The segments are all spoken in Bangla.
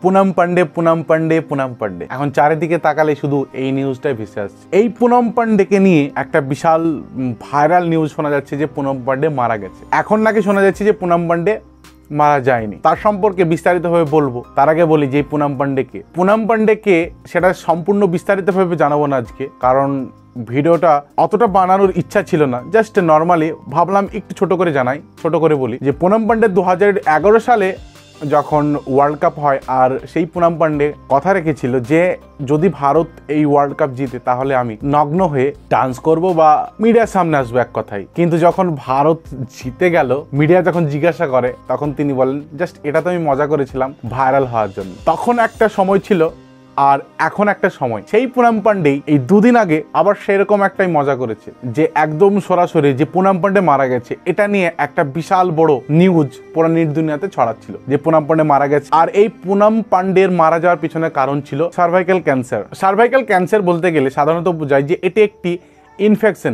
পুনম পান্ডে পুনম পান্ডে পুনম পান্ডে। এখন চারিদিকে তাকালে শুধু এই নিউজটাই ভেসে আসছে। এই পুনম পান্ডেকে নিয়ে একটা বিশাল ভাইরাল নিউজ শোনা যাচ্ছে যে পুনম পান্ডে মারা গেছে। এখন নাকি শোনা যাচ্ছে যে পুনম পান্ডে মারা যায়নি। তার সম্পর্কে বিস্তারিতভাবে বলবো। তার আগে বলি যে পুনম পান্ডেকে সেটা সম্পূর্ণ বিস্তারিতভাবে জানাবো না আজকে, কারণ ভিডিওটা অতটা বানানোর ইচ্ছা ছিল না। জাস্ট নর্মালি ভাবলাম একটু ছোট করে জানাই, ছোট করে বলি যে পুনম পান্ডে 2011 সালে যখন ওয়ার্ল্ড কাপ হয়, আর সেই পুনম পান্ডে কথা রেখেছিল যে যদি ভারত এই ওয়ার্ল্ড কাপ জিতে তাহলে আমি নগ্ন হয়ে ডান্স করব বা মিডিয়ার সামনে আসবো, এক কথাই। কিন্তু যখন ভারত জিতে গেল, মিডিয়া যখন জিজ্ঞাসা করে তখন তিনি বলেন জাস্ট এটা তো আমি মজা করেছিলাম ভাইরাল হওয়ার জন্য। তখন একটা সময় ছিল আর এখন একটা সময়। সেই পুনম পান্ডেই এই দুদিন আগে আবার সেরকম একটাই মজা করেছে যে একদম সরাসরি যে পুনম পান্ডে মারা গেছে এটা নিয়ে একটা বিশাল বড় নিউজ পুরো নিট দুনিয়াতে ছড়াচ্ছিল যে পুনম পান্ডে মারা গেছে। আর এই পুনম পান্ডের মারা যাওয়ার পিছনে কারণ ছিল সার্ভাইকাল ক্যান্সার। সার্ভাইকাল ক্যান্সার বলতে গেলে সাধারণত বোঝায় যে এটি একটি ইনফেকশন,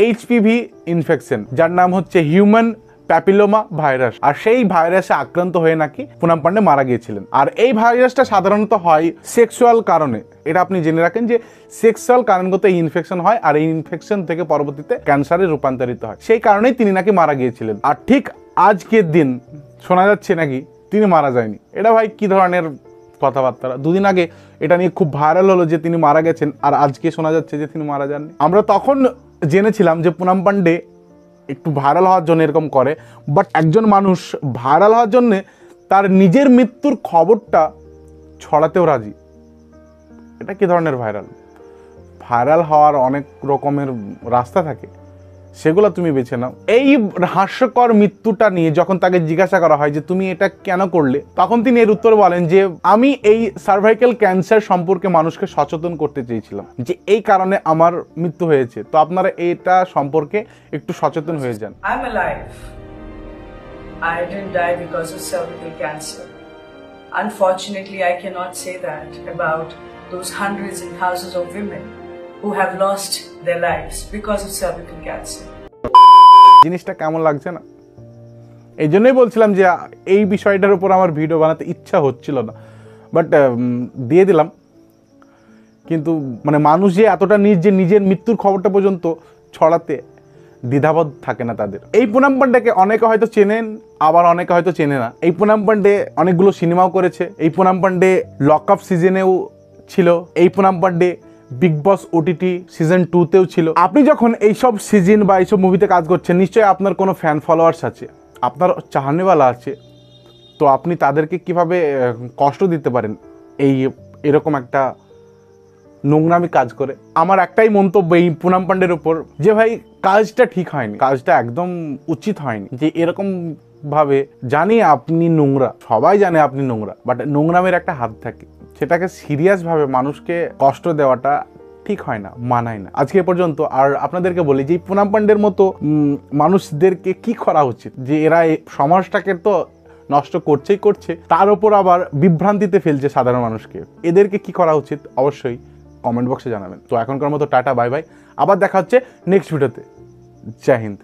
এইচপিভি ইনফেকশন, যার নাম হচ্ছে হিউম্যান প্যাপিলোমা ভাইরাস। আর সেই ভাইরাসে আক্রান্ত হয়ে নাকি পুনম পান্ডে মারা গিয়েছিলেন। আর এই ভাইরাসটা সাধারণত হয় সেক্সুয়াল কারণে। এটা আপনি জেনে রাখেন যে সেক্সুয়াল কারণগত এই ইনফেকশন হয়, আর এই ইনফেকশন থেকে পরবর্তীতে ক্যান্সারে রূপান্তরিত হয়। সেই কারণেই তিনি নাকি মারা গিয়েছিলেন। আর ঠিক আজকের দিন শোনা যাচ্ছে নাকি তিনি মারা যায়নি। এটা ভাই কি ধরনের কথাবার্তা? দুদিন আগে এটা নিয়ে খুব ভাইরাল হলো যে তিনি মারা গেছেন, আর আজকে শোনা যাচ্ছে যে তিনি মারা যাননি। আমরা তখন জেনেছিলাম যে পুনম পান্ডে একটু ভাইরাল হওয়ার জন্য এরকম করে, বাট একজন মানুষ ভাইরাল হওয়ার জন্য তার নিজের মৃত্যুর খবরটা ছড়াতেও রাজি। এটা কি ধরনের ভাইরাল হওয়ার অনেক রকমের রাস্তা থাকে, সেগুলো তুমি বেছে নাও। এই হাস্যকর মৃত্যুটা নিয়ে যখন তাকে জিজ্ঞাসা করা হয় যে তুমি এটা কেন করলে, তখন তিনি এর উত্তর বলেন যে আমি এই সার্ভাইকাল ক্যান্সার সম্পর্কে মানুষকে সচেতন করতে চেয়েছিলাম যে এই কারণে আমার মৃত্যু হয়েছে, তো আপনারা এটা সম্পর্কে একটু সচেতন হয়ে যান। I'm alive. I didn't die because of cervical cancer. Unfortunately, I cannot say that about those hundreds and thousands of women who have lost their lives because of cervical cancer. জিনিসটা কেমন লাগছে না? এই জন্যই বলছিলাম যে এই বিষয়টার উপর আমার ভিডিও বানাতে ইচ্ছা হচ্ছিল না, বাট দিয়ে দিলাম। কিন্তু মানে মানুষ যে এতটা নিজের মৃত্যুর খবরটা পর্যন্ত ছড়াতে দ্বিধাবোধ থাকে না তাদের। এই পুনম পান্ডেকে অনেকে হয়তো চেনেন, আবার অনেকে হয়তো চেনে না। এই পুনম পান্ডে অনেকগুলো সিনেমাও করেছে। এই পুনম পান্ডে লক আপ সিজনেও ছিল। এই পুনম পান্ডে বিগ বস ওটিটি সিজন 2তেও ছিল। আপনি যখন এইসব সিজন বা এইসব মুভিতে কাজ করছেন, নিশ্চয়ই আপনার কোনো ফ্যান ফলোয়ার্স আছে, আপনার চাহনেওয়ালা আছে। তো আপনি তাদেরকে কিভাবে কষ্ট দিতে পারেন এরকম একটা নোংরামি কাজ করে? আমার একটাই মন্তব্য এই পুনম পান্ডের উপর যে ভাই কাজটা ঠিক হয়নি, কাজটা একদম উচিত হয়নি। যে এরকম ভাবে, জানি আপনি নোংরা, সবাই জানে আপনি নোংরা, বাট নোংরামের একটা হাত থাকে, সেটাকে সিরিয়াস ভাবে মানুষকে কষ্ট দেওয়াটা ঠিক হয় না, মানায় না। আজকে পর্যন্ত। আর আপনাদেরকে বলি যে পুনম পান্ডের মতো মানুষদেরকে কি করা উচিত, যে এরা সমাজটাকে তো নষ্ট করছে, তার উপর আবার বিভ্রান্তিতে ফেলছে সাধারণ মানুষকে। এদেরকে কি করা উচিত অবশ্যই কমেন্ট বক্সে জানাবেন। তো এখনকার মতো টাটা, বাই বাই। আবার দেখা হচ্ছে নেক্সট ভিডিওতে। জয় হিন্দ।